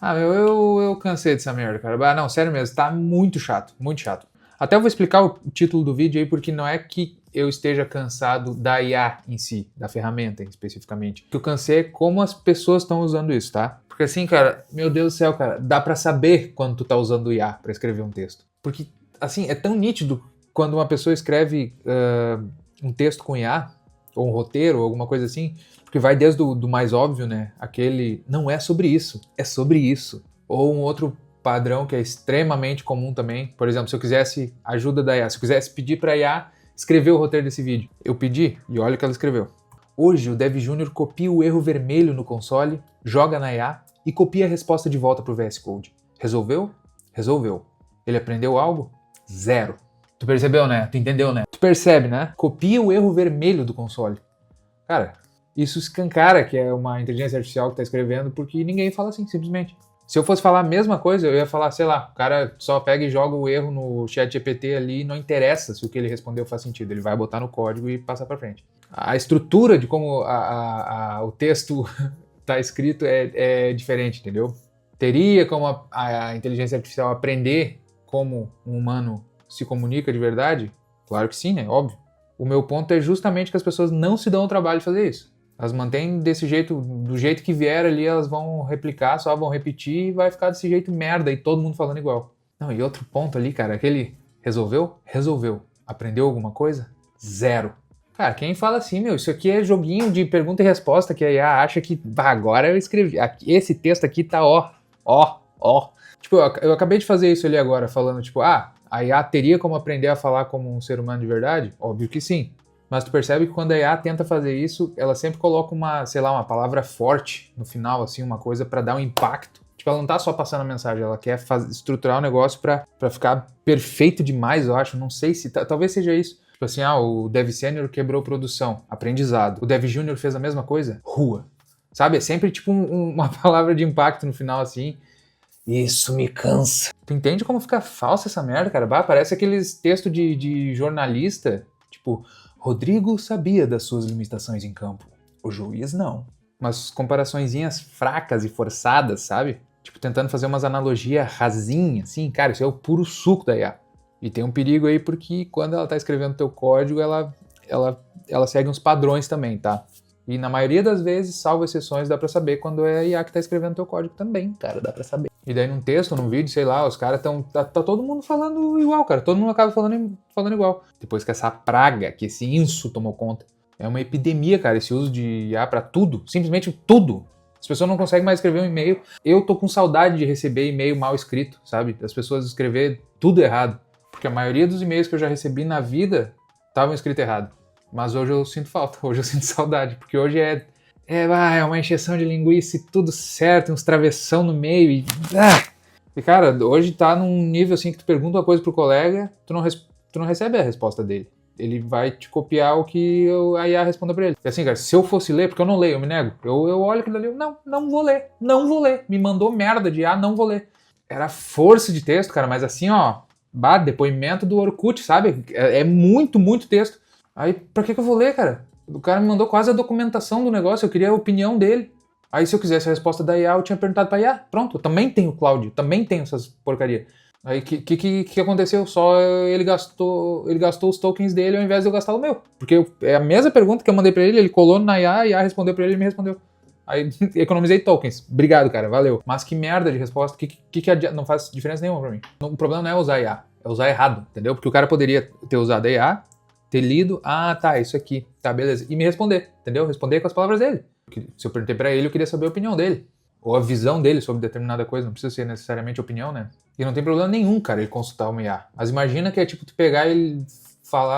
Ah, meu, eu cansei dessa merda, cara. Ah, não, sério mesmo, tá muito chato, muito chato. Até eu vou explicar o título do vídeo aí, porque não é que eu esteja cansado da IA em si, da ferramenta especificamente. O que eu cansei é como as pessoas estão usando isso, tá? Porque assim, cara, meu Deus do céu, cara, dá pra saber quando tu tá usando o IA pra escrever um texto. Porque, assim, é tão nítido quando uma pessoa escreve um texto com IA, ou um roteiro, ou alguma coisa assim, porque vai desde do mais óbvio, né? Aquele, não é sobre isso, é sobre isso. Ou um outro padrão que é extremamente comum também. Por exemplo, se eu quisesse ajuda da IA, se eu quisesse pedir para a IA escrever o roteiro desse vídeo, eu pedi e olha o que ela escreveu. Hoje o Dev Júnior copia o erro vermelho no console, joga na IA e copia a resposta de volta pro VS Code. Resolveu? Resolveu. Ele aprendeu algo? Zero. Tu percebeu, né? Tu entendeu, né? Tu percebe, né? Copia o erro vermelho do console. Cara, isso escancara que é uma inteligência artificial que tá escrevendo, porque ninguém fala assim, simplesmente. Se eu fosse falar a mesma coisa, eu ia falar, sei lá, o cara só pega e joga o erro no chat GPT ali e não interessa se o que ele respondeu faz sentido. Ele vai botar no código e passar para frente. A estrutura de como o texto está escrito é diferente, entendeu? Teria como a inteligência artificial aprender como um humano se comunica de verdade? Claro que sim, né? Óbvio. O meu ponto é justamente que as pessoas não se dão o trabalho de fazer isso. Elas mantêm desse jeito, do jeito que vier ali, elas vão replicar, só vão repetir e vai ficar desse jeito merda e todo mundo falando igual. Não, e outro ponto ali, cara, aquele resolveu? Resolveu. Aprendeu alguma coisa? Zero. Cara, quem fala assim, meu, isso aqui é joguinho de pergunta e resposta que a IA acha que, agora eu escrevi, esse texto aqui tá ó. Tipo, eu acabei de fazer isso ali agora, falando, tipo, a IA teria como aprender a falar como um ser humano de verdade? Óbvio que sim. Mas tu percebe que quando a IA tenta fazer isso, ela sempre coloca uma, sei lá, uma palavra forte no final, assim, uma coisa pra dar um impacto. Tipo, ela não tá só passando a mensagem, ela quer estruturar o negócio pra ficar perfeito demais, eu acho. Não sei se, talvez seja isso. Tipo assim, o Dev Sênior quebrou produção, aprendizado. O Dev Júnior fez a mesma coisa, rua. Sabe? É sempre tipo uma palavra de impacto no final, assim. Isso me cansa. Tu entende como fica falsa essa merda, cara? Bah, parece aqueles textos de jornalista, tipo, Rodrigo sabia das suas limitações em campo. O juiz não. Umas comparaçõezinhas fracas e forçadas, sabe? Tipo, tentando fazer umas analogias rasinhas, assim. Cara, isso é o puro suco da IA. E tem um perigo aí porque quando ela tá escrevendo teu código, ela segue uns padrões também, tá? E na maioria das vezes, salvo exceções, dá pra saber quando é a IA que tá escrevendo teu código também, cara, dá pra saber. E daí num texto, num vídeo, sei lá, os caras estão... Tá todo mundo falando igual, cara. Todo mundo acaba falando igual. Depois que essa praga, que esse inso tomou conta. É uma epidemia, cara, esse uso de IA pra tudo. Simplesmente tudo. As pessoas não conseguem mais escrever um e-mail. Eu tô com saudade de receber e-mail mal escrito, sabe? Das pessoas escrever tudo errado. Porque a maioria dos e-mails que eu já recebi na vida estavam escritos errado. Mas hoje eu sinto falta, hoje eu sinto saudade. Porque hoje é uma encheção de linguiça e tudo certo, uns travessão no meio e cara, hoje tá num nível assim que tu pergunta uma coisa pro colega, tu não recebe a resposta dele. Ele vai te copiar o que a IA responda pra ele. E assim, cara, se eu fosse ler, porque eu não leio, eu me nego, eu olho aquilo ali, não vou ler. Me mandou merda de IA, não vou ler. Era força de texto, cara, mas assim, ó, depoimento do Orkut, sabe? É muito, muito texto. Aí, pra que eu vou ler, cara? O cara me mandou quase a documentação do negócio, eu queria a opinião dele. Aí se eu quisesse a resposta da IA, eu tinha perguntado pra IA. Pronto, eu também tenho Cloud, também tenho essas porcaria. Aí o que aconteceu? Só ele gastou os tokens dele ao invés de eu gastar o meu. Porque é a mesma pergunta que eu mandei pra ele colou na IA, a IA respondeu pra ele e me respondeu. Aí economizei tokens. Obrigado, cara, valeu. Mas que merda de resposta, não faz diferença nenhuma pra mim. O problema não é usar IA, é usar errado, entendeu? Porque o cara poderia ter usado a IA, ter lido, tá, isso aqui, tá, beleza, e me responder, entendeu? Responder com as palavras dele. Porque se eu perguntei pra ele, eu queria saber a opinião dele, ou a visão dele sobre determinada coisa, não precisa ser necessariamente opinião, né? E não tem problema nenhum, cara, ele consultar uma IA. Mas imagina que é tipo tu pegar e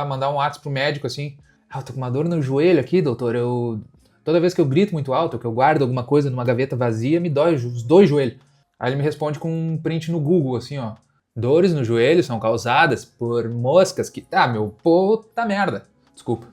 mandar um WhatsApp pro médico assim, eu tô com uma dor no joelho aqui, doutor, toda vez que eu grito muito alto, que eu guardo alguma coisa numa gaveta vazia, me dói os dois joelhos. Aí ele me responde com um print no Google, assim, ó. Dores no joelho são causadas por moscas que... meu, puta merda. Desculpa.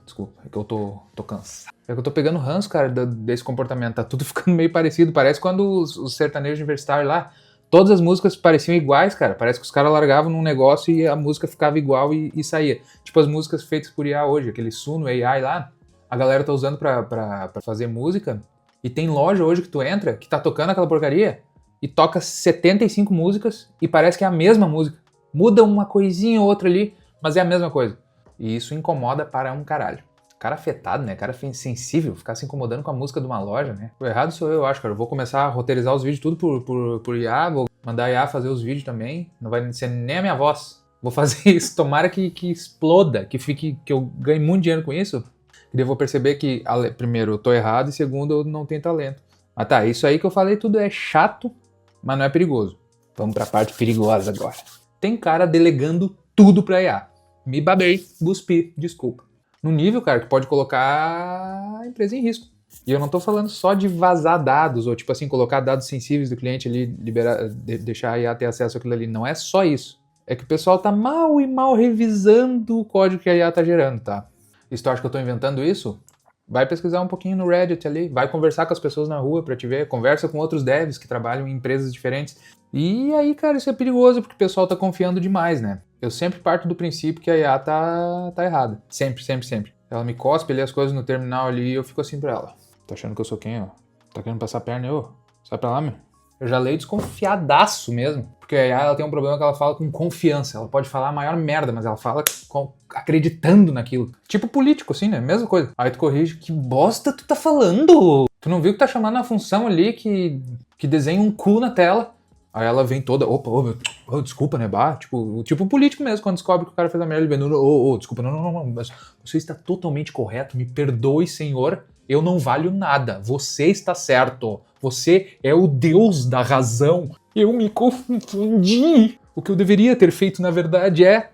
É que eu tô cansado. É que eu tô pegando ranço, cara, desse comportamento. Tá tudo ficando meio parecido. Parece quando os sertanejos universitários lá, todas as músicas pareciam iguais, cara. Parece que os caras largavam num negócio e a música ficava igual e saía. Tipo as músicas feitas por IA hoje, aquele Suno AI lá. A galera tá usando pra fazer música. E tem loja hoje que tu entra, que tá tocando aquela porcaria. e toca 75 músicas e parece que é a mesma música. Muda uma coisinha ou outra ali, mas é a mesma coisa. E isso incomoda para um caralho. Cara afetado, né? Cara sensível, ficar se incomodando com a música de uma loja, né? O errado sou eu acho, cara. Eu vou começar a roteirizar os vídeos tudo por IA, vou mandar a IA fazer os vídeos também. Não vai ser nem a minha voz. Vou fazer isso, tomara que exploda, que eu ganhe muito dinheiro com isso. E daí eu vou perceber que, primeiro, eu tô errado e segundo, eu não tenho talento. Ah tá, isso aí que eu falei tudo é chato, mas não é perigoso. Vamos pra parte perigosa agora. Tem cara delegando tudo pra IA. Me babei, cuspi, desculpa. No nível, cara, que pode colocar a empresa em risco. E eu não tô falando só de vazar dados, ou tipo assim, colocar dados sensíveis do cliente ali, deixar a IA ter acesso àquilo ali. Não é só isso. É que o pessoal tá mal revisando o código que a IA tá gerando, tá? E se tu acha que eu tô inventando isso? Vai pesquisar um pouquinho no Reddit ali, vai conversar com as pessoas na rua pra te ver, conversa com outros devs que trabalham em empresas diferentes. E aí, cara, isso é perigoso porque o pessoal tá confiando demais, né? Eu sempre parto do princípio que a IA tá errada. Sempre, sempre, sempre. Ela me cospe ali as coisas no terminal ali e eu fico assim pra ela. Tá achando que eu sou quem, ó? Tá querendo passar a perna, eu? Sai pra lá, meu. Eu já leio desconfiadaço mesmo. Porque a IA ela tem um problema que ela fala com confiança. Ela pode falar a maior merda, mas ela fala acreditando naquilo. Tipo político, assim, né? Mesma coisa. Aí tu corrige, que bosta tu tá falando? Tu não viu que tá chamando a função ali que desenha um cu na tela? Aí ela vem toda, opa, desculpa, né, bah? Tipo político mesmo, quando descobre que o cara fez a merda, ele vem, desculpa, não, mas você está totalmente correto, me perdoe, senhor, eu não valho nada, você está certo, você é o deus da razão, eu me confundi. O que eu deveria ter feito, na verdade, é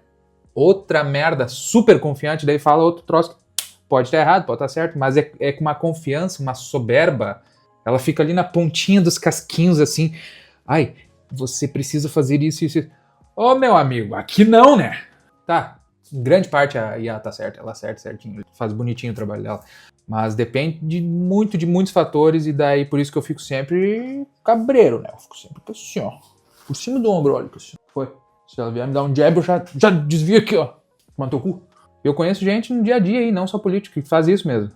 outra merda, super confiante, daí fala outro troço que pode estar errado, pode estar certo, mas é com uma confiança, uma soberba, ela fica ali na pontinha dos casquinhos, assim, ai, você precisa fazer isso e isso. Ô, meu amigo, aqui não, né? Tá, em grande parte a IA tá certa, ela acerta certinho, faz bonitinho o trabalho dela. Mas depende de muitos fatores e daí por isso que eu fico sempre cabreiro, né? Eu fico sempre assim, ó, por cima do ombro, olha, assim. Foi. Se ela vier me dar um jab, eu já desvio aqui, ó. Mano, teu cu. Eu conheço gente no dia a dia aí, não só político, que faz isso mesmo.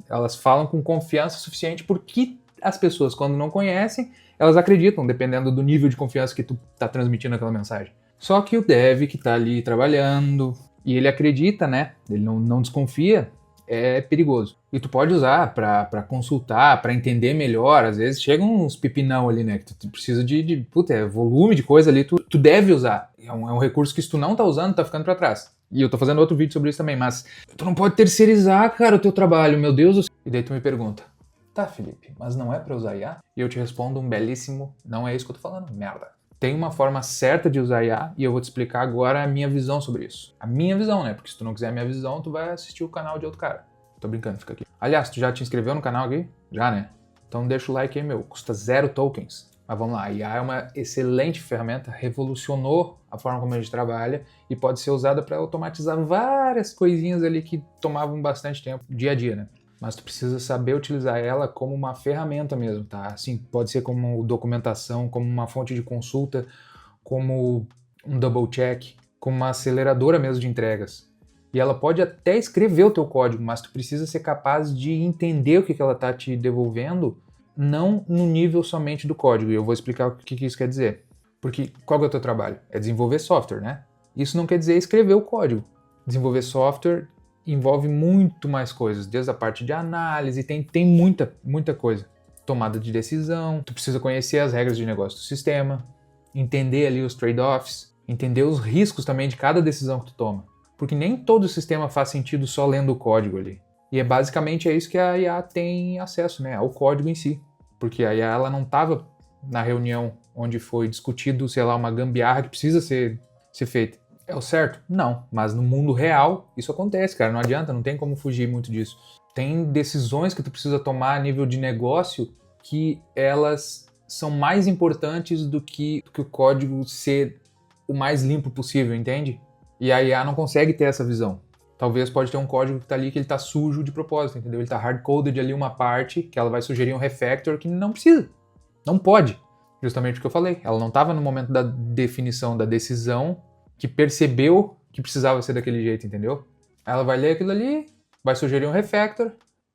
Elas falam com confiança suficiente porque as pessoas, quando não conhecem, elas acreditam, dependendo do nível de confiança que tu tá transmitindo aquela mensagem. Só que o dev que tá ali trabalhando, e ele acredita, né? Ele não desconfia, é perigoso. E tu pode usar pra consultar, pra entender melhor. Às vezes chegam uns pepinão ali, né? Que tu precisa de volume de coisa ali, tu deve usar. É um recurso que se tu não tá usando, tá ficando pra trás. E eu tô fazendo outro vídeo sobre isso também, mas tu não pode terceirizar, cara, o teu trabalho, meu Deus do céu. E daí tu me pergunta, tá, Felipe, mas não é pra usar IA? E eu te respondo um belíssimo, não é isso que eu tô falando, merda. Tem uma forma certa de usar IA e eu vou te explicar agora a minha visão sobre isso. A minha visão, né? Porque se tu não quiser a minha visão, tu vai assistir o canal de outro cara. Tô brincando, fica aqui. Aliás, tu já te inscreveu no canal aqui? Já, né? Então deixa o like aí, meu. Custa 0 tokens. Mas vamos lá, a IA é uma excelente ferramenta, revolucionou a forma como a gente trabalha e pode ser usada para automatizar várias coisinhas ali que tomavam bastante tempo, dia a dia, né? Mas tu precisa saber utilizar ela como uma ferramenta mesmo, tá? Assim, pode ser como documentação, como uma fonte de consulta, como um double check, como uma aceleradora mesmo de entregas. E ela pode até escrever o teu código, mas tu precisa ser capaz de entender o que ela tá te devolvendo, não no nível somente do código. E eu vou explicar o que isso quer dizer. Porque qual é o teu trabalho? É desenvolver software, né? Isso não quer dizer escrever o código. Desenvolver software envolve muito mais coisas, desde a parte de análise, tem muita coisa. Tomada de decisão, tu precisa conhecer as regras de negócio do sistema, entender ali os trade-offs, entender os riscos também de cada decisão que tu toma. Porque nem todo o sistema faz sentido só lendo o código ali. E basicamente é isso que a IA tem acesso, né, ao código em si. Porque a IA ela não estava na reunião onde foi discutido, sei lá, uma gambiarra que precisa ser feita. É o certo? Não. Mas no mundo real, isso acontece, cara. Não adianta, não tem como fugir muito disso. Tem decisões que tu precisa tomar a nível de negócio que elas são mais importantes do que o código ser o mais limpo possível, entende? E a IA não consegue ter essa visão. Talvez pode ter um código que tá ali que ele tá sujo de propósito, entendeu? Ele tá hard-coded ali uma parte que ela vai sugerir um refactor que não precisa. Não pode. Justamente o que eu falei. Ela não estava no momento da definição da decisão que percebeu que precisava ser daquele jeito, entendeu? Ela vai ler aquilo ali, vai sugerir um refactor,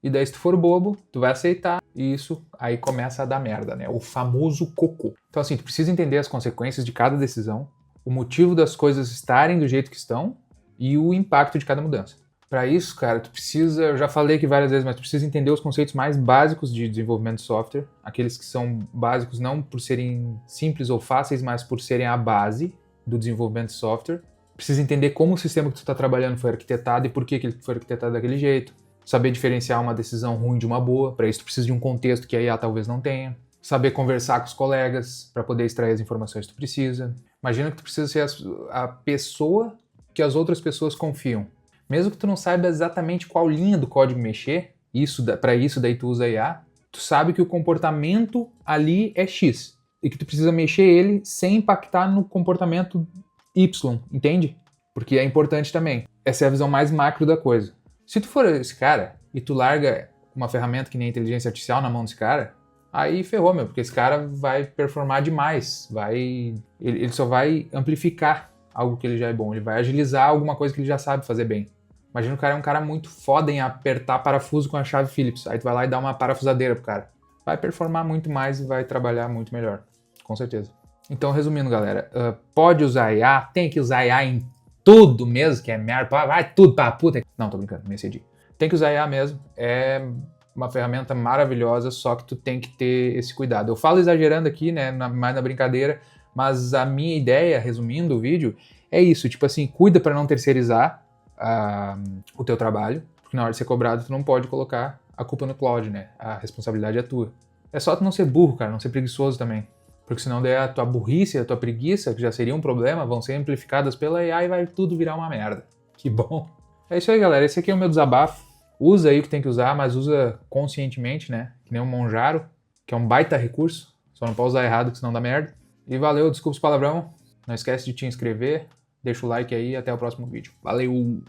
E daí, se tu for bobo, tu vai aceitar e isso aí começa a dar merda, né? O famoso cocô. Então, assim, tu precisa entender as consequências de cada decisão, o motivo das coisas estarem do jeito que estão e o impacto de cada mudança. Para isso, cara, tu precisa, eu já falei aqui várias vezes, mas tu precisa entender os conceitos mais básicos de desenvolvimento de software, aqueles que são básicos não por serem simples ou fáceis, mas por serem a base do desenvolvimento de software. Precisa entender como o sistema que tu está trabalhando foi arquitetado e por que ele foi arquitetado daquele jeito. Saber diferenciar uma decisão ruim de uma boa, para isso tu precisa de um contexto que a IA talvez não tenha. Saber conversar com os colegas para poder extrair as informações que tu precisa. Imagina que tu precisa ser a pessoa que as outras pessoas confiam. Mesmo que tu não saiba exatamente qual linha do código mexer, para isso daí tu usa a IA, tu sabe que o comportamento ali é X e que tu precisa mexer ele sem impactar no comportamento Y, entende? Porque é importante também. Essa é a visão mais macro da coisa. Se tu for esse cara e tu larga uma ferramenta que nem a inteligência artificial na mão desse cara, aí ferrou, meu, porque esse cara vai performar demais, ele só vai amplificar algo que ele já é bom, ele vai agilizar alguma coisa que ele já sabe fazer bem. Imagina o cara é um cara muito foda em apertar parafuso com a chave Phillips, aí tu vai lá e dá uma parafusadeira pro cara. Vai performar muito mais e vai trabalhar muito melhor, com certeza. Então, resumindo, galera, pode usar IA, tem que usar IA em tudo mesmo, que é merda, vai tudo pra puta. Não, tô brincando, me excedi. Tem que usar IA mesmo, é uma ferramenta maravilhosa, só que tu tem que ter esse cuidado. Eu falo exagerando aqui, né, mais na brincadeira, mas a minha ideia, resumindo o vídeo, é isso, tipo assim, cuida para não terceirizar o teu trabalho, porque na hora de ser cobrado tu não pode colocar a culpa no cloud, né, a responsabilidade é tua. É só tu não ser burro, cara, não ser preguiçoso também. Porque senão daí a tua burrice, a tua preguiça, que já seria um problema, vão ser amplificadas pela AI e vai tudo virar uma merda. Que bom. É isso aí, galera. Esse aqui é o meu desabafo. Usa aí o que tem que usar, mas usa conscientemente, né? Que nem um Monjaro, que é um baita recurso. Só não pode usar errado, que senão dá merda. E valeu, desculpa os palavrão. Não esquece de te inscrever, deixa o like aí e até o próximo vídeo. Valeu!